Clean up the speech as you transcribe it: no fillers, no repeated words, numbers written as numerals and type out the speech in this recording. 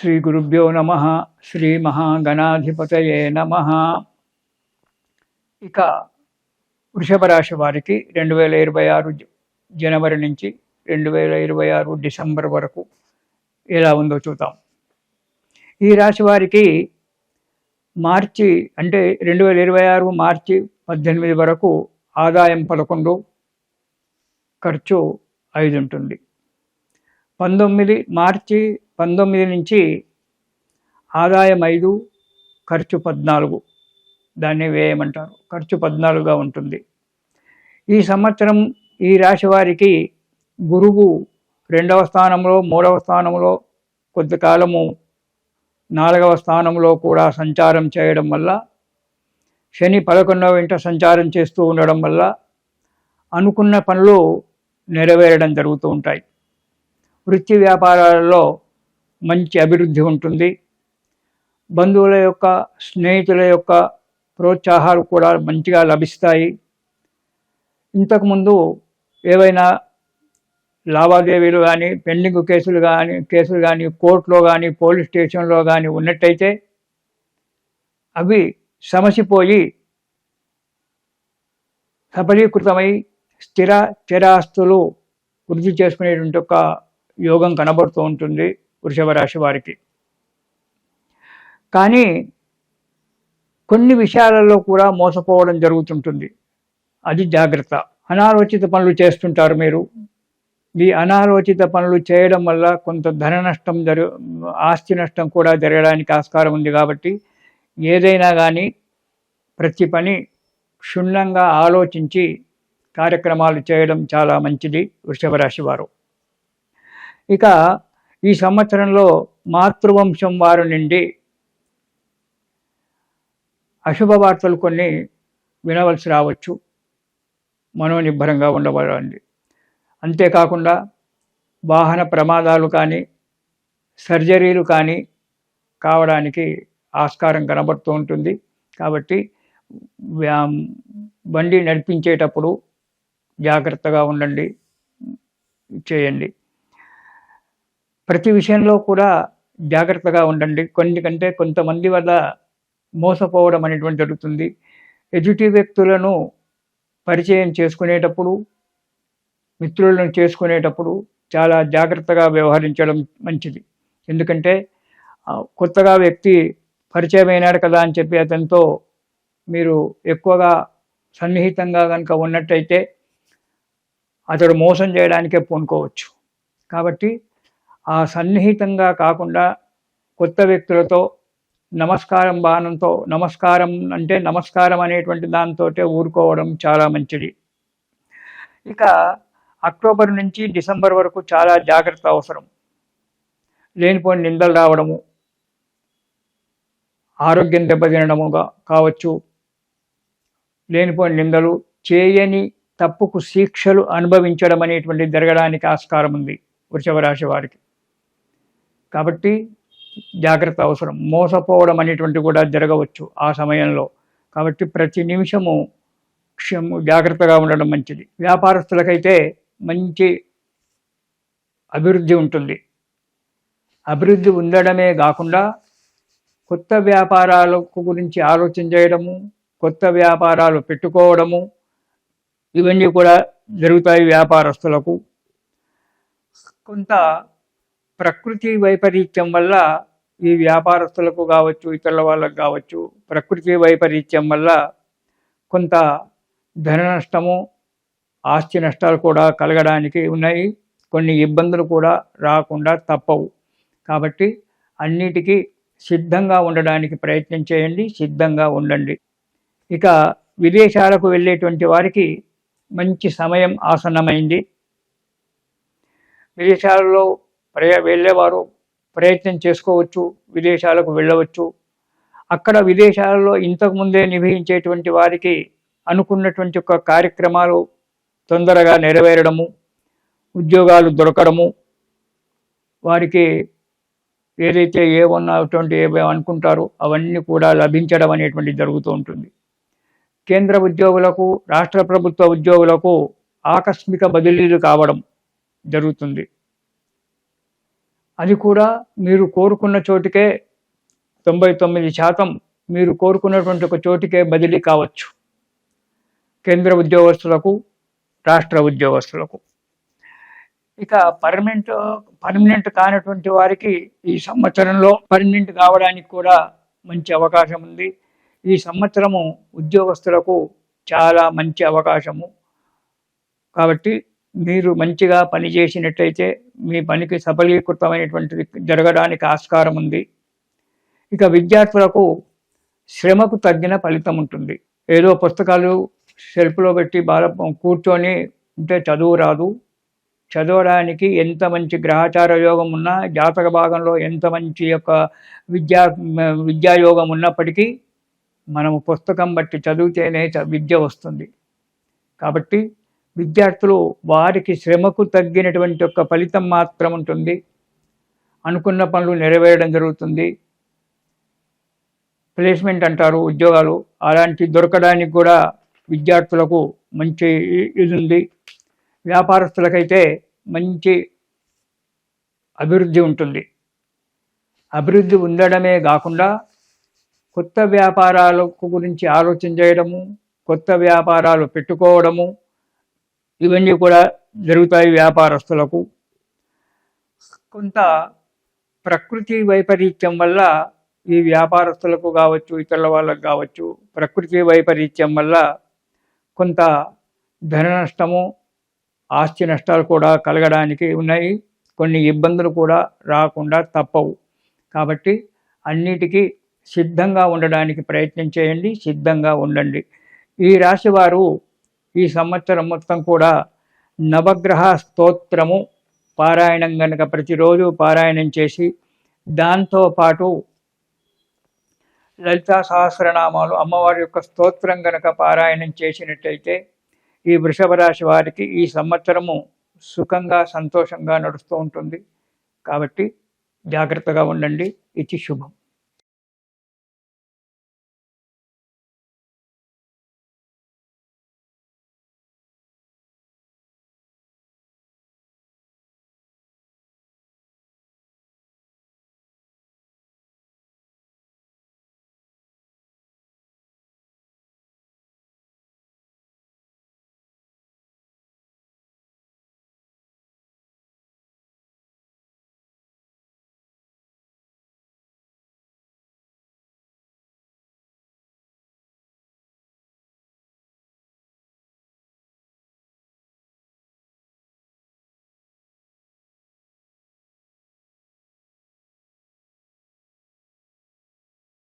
శ్రీ గురుభ్యో నమ. శ్రీ మహాగణాధిపతయే నమ. ఇక వృషభ రాశి వారికి 2026 జనవరి నుంచి 2026 డిసెంబర్ వరకు ఎలా ఉందో చూద్దాం. ఈ రాశి వారికి మార్చి అంటే 2026 మార్చి 18 వరకు ఆదాయం 11, ఖర్చు 5 ఉంటుంది. మార్చి 19 నుంచి ఆదాయం 5, ఖర్చు 14, దాన్ని వ్యయమంటారు. ఖర్చు 14గా ఉంటుంది. ఈ సంవత్సరం ఈ రాశి వారికి గురువు 2వ స్థానంలో, 3వ స్థానంలో, కొంతకాలము 4వ స్థానంలో కూడా సంచారం చేయడం వల్ల, శని 11వ ఇంట సంచారం చేస్తూ ఉండడం వల్ల అనుకున్న పనులు నెరవేరడం జరుగుతూ ఉంటాయి. వృత్తి వ్యాపారాలలో మంచి అభివృద్ధి ఉంటుంది. బంధువుల యొక్క, స్నేహితుల యొక్క ప్రోత్సాహాలు కూడా మంచిగా లభిస్తాయి. ఇంతకుముందు ఏవైనా లావాదేవీలు కానీ, పెండింగ్ కేసులు కానీ కోర్టులో కానీ, పోలీస్ స్టేషన్లో కానీ ఉన్నట్టయితే అవి సమసిపోయి సఫలీకృతమై స్థిరాస్తులు వృద్ధి చేసుకునేటువంటి ఒక యోగం కనబడుతూ ఉంటుంది వృషభ రాశి వారికి. కానీ కొన్ని విషయాలలో కూడా మోసపోవడం జరుగుతుంటుంది. అది జాగ్రత్త. అనాలోచిత పనులు చేస్తుంటారు మీరు. ఈ అనాలోచిత పనులు చేయడం వల్ల కొంత ధన నష్టం ఆస్తి నష్టం కూడా జరగడానికి ఆస్కారం ఉంది. కాబట్టి ఏదైనా కానీ ప్రతి పని క్షుణ్ణంగా ఆలోచించి కార్యక్రమాలు చేయడం చాలా మంచిది వృషభ రాశి వారు. ఇక ఈ సంవత్సరంలో మాతృవంశం వారి నుండి అశుభ వార్తలు కొన్ని వినవలసి రావచ్చు. మనోనిబ్బరంగా ఉండవాలండి. అంతేకాకుండా వాహన ప్రమాదాలు కానీ, సర్జరీలు కానీ కావడానికి ఆస్కారం కనబడుతూ ఉంటుంది. కాబట్టి బండి నడిపించేటప్పుడు జాగ్రత్తగా ఉండండి, చేయండి. ప్రతి విషయంలో కూడా జాగ్రత్తగా ఉండండి. కొంతమంది వల్ల మోసపోవడం అనేటువంటి జరుగుతుంది. ఎదుటి వ్యక్తులను పరిచయం చేసుకునేటప్పుడు, మిత్రులను చేసుకునేటప్పుడు చాలా జాగ్రత్తగా వ్యవహరించడం మంచిది. ఎందుకంటే కొత్తగా వ్యక్తి పరిచయం అయినాడు కదా అని చెప్పి అతనితో మీరు ఎక్కువగా సన్నిహితంగా కనుక ఉన్నట్టయితే అతడు మోసం చేయడానికే పూనుకోవచ్చు. కాబట్టి ఆ సన్నిహితంగా కాకుండా కొత్త వ్యక్తులతో నమస్కారం బాణంతో, నమస్కారం అంటే నమస్కారం అనేటువంటి దాంతో ఊరుకోవడం చాలా మంచిది. ఇక అక్టోబర్ నుంచి డిసెంబర్ వరకు చాలా జాగ్రత్త అవసరం. లేనిపోని నిందలు రావడము, ఆరోగ్యం దెబ్బతినడముగా కావచ్చు. లేనిపోని నిందలు, చేయని తప్పుకు శిక్షలు అనుభవించడం అనేటువంటి జరగడానికి ఆస్కారం ఉంది వృషభ రాశి వారికి. కాబట్టి జాగ్రత్త అవసరం. మోసపోవడం అనేటువంటి కూడా జరగవచ్చు ఆ సమయంలో. కాబట్టి ప్రతి నిమిషము జాగ్రత్తగా ఉండడం మంచిది. వ్యాపారస్తులకైతే మంచి అభివృద్ధి ఉంటుంది. అభివృద్ధి ఉండడమే కాకుండా కొత్త వ్యాపారాల గురించి ఆలోచన చేయడము, కొత్త వ్యాపారాలు పెట్టుకోవడము, ఇవన్నీ కూడా జరుగుతాయి వ్యాపారస్తులకు. కొంత ప్రకృతి వైపరీత్యం వల్ల ఈ వ్యాపారస్తులకు కావచ్చు, ఇతరుల వాళ్ళకు కావచ్చు, ప్రకృతి వైపరీత్యం వల్ల కొంత ధన నష్టము, ఆస్తి నష్టాలు కూడా కలగడానికి ఉన్నాయి. కొన్ని ఇబ్బందులు కూడా రాకుండా తప్పవు. కాబట్టి అన్నిటికీ సిద్ధంగా ఉండడానికి ప్రయత్నం చేయండి, సిద్ధంగా ఉండండి. ఇక విదేశాలకు వెళ్ళేటువంటి వారికి మంచి సమయం ఆసన్నమైంది. విదేశాలలో వెళ్ళేవారు ప్రయత్నం చేసుకోవచ్చు, విదేశాలకు వెళ్ళవచ్చు. అక్కడ విదేశాలలో ఇంతకుముందే నివహించేటువంటి వారికి అనుకున్నటువంటి ఒక కార్యక్రమాలు తొందరగా నెరవేరడము, ఉద్యోగాలు దొరకడము, వారికి ఏదైతే ఏమన్నటువంటి అనుకుంటారో అవన్నీ కూడా లభించడం అనేటువంటి జరుగుతూ ఉంటుంది. కేంద్ర ఉద్యోగులకు, రాష్ట్ర ప్రభుత్వ ఉద్యోగులకు ఆకస్మిక బదిలీలు కావడం జరుగుతుంది. అది కూడా మీరు కోరుకున్న చోటికే 99% మీరు కోరుకున్నటువంటి ఒక చోటికే బదిలీ కావచ్చు. కేంద్ర ఉద్యోగస్తులకు, రాష్ట్ర ఉద్యోగస్తులకు. ఇక పర్మనెంట్ కానటువంటి వారికి ఈ సంవత్సరంలో పర్మనెంట్ కావడానికి కూడా మంచి అవకాశం ఉంది. ఈ సంవత్సరము ఉద్యోగస్తులకు చాలా మంచి అవకాశము. కాబట్టి మీరు మంచిగా పని చేసినట్లయితే మీ పనికి సఫలీకృతమైనటువంటిది జరగడానికి ఆస్కారం ఉంది. ఇక విద్యార్థులకు శ్రమకు తగ్గిన ఫలితం ఉంటుంది. ఏదో పుస్తకాలు షెల్ఫ్లో పెట్టి బాగా కూర్చొని ఉంటే చదువు రాదు. చదవడానికి ఎంత మంచి గ్రహచార యోగం ఉన్నా, జాతక భాగంలో ఎంత మంచి యొక్క విద్యాయోగం ఉన్నప్పటికీ మనము పుస్తకం బట్టి చదివితేనే విద్య వస్తుంది. కాబట్టి విద్యార్థులు వారికి శ్రమకు తగ్గినటువంటి ఒక ఫలితం మాత్రం ఉంటుంది. అనుకున్న పనులు నెరవేరడం జరుగుతుంది. ప్లేస్మెంట్ అంటారు ఉద్యోగాలు, అలాంటి దొరకడానికి కూడా విద్యార్థులకు మంచి ఇది ఉంది. వ్యాపారస్తులకైతే మంచి అభివృద్ధి ఉంటుంది. అభివృద్ధి ఉండడమే కాకుండా కొత్త వ్యాపారాలకు గురించి ఆలోచన చేయడము, కొత్త వ్యాపారాలు పెట్టుకోవడము, ఇవన్నీ కూడా జరుగుతాయి వ్యాపారస్తులకు. కొంత ప్రకృతి వైపరీత్యం వల్ల ఈ వ్యాపారస్తులకు కావచ్చు, ఇతరుల వాళ్ళకు కావచ్చు, ప్రకృతి వైపరీత్యం వల్ల కొంత ధన నష్టము, ఆస్తి నష్టాలు కూడా కలగడానికి ఉన్నాయి. కొన్ని ఇబ్బందులు కూడా రాకుండా తప్పవు. కాబట్టి అన్నిటికీ సిద్ధంగా ఉండడానికి ప్రయత్నం చేయండి, సిద్ధంగా ఉండండి. ఈ రాశి వారు ఈ సంవత్సరం మొత్తం కూడా నవగ్రహ స్తోత్రము పారాయణం గనక ప్రతిరోజు పారాయణం చేసి, దాంతోపాటు లలితా సహస్రనామాలు అమ్మవారి యొక్క స్తోత్రం గనక పారాయణం చేసినట్టయితే ఈ వృషభ రాశి వారికి ఈ సంవత్సరము సుఖంగా సంతోషంగా నడుస్తూ ఉంటుంది. కాబట్టి జాగ్రత్తగా ఉండండి. ఇది శుభం.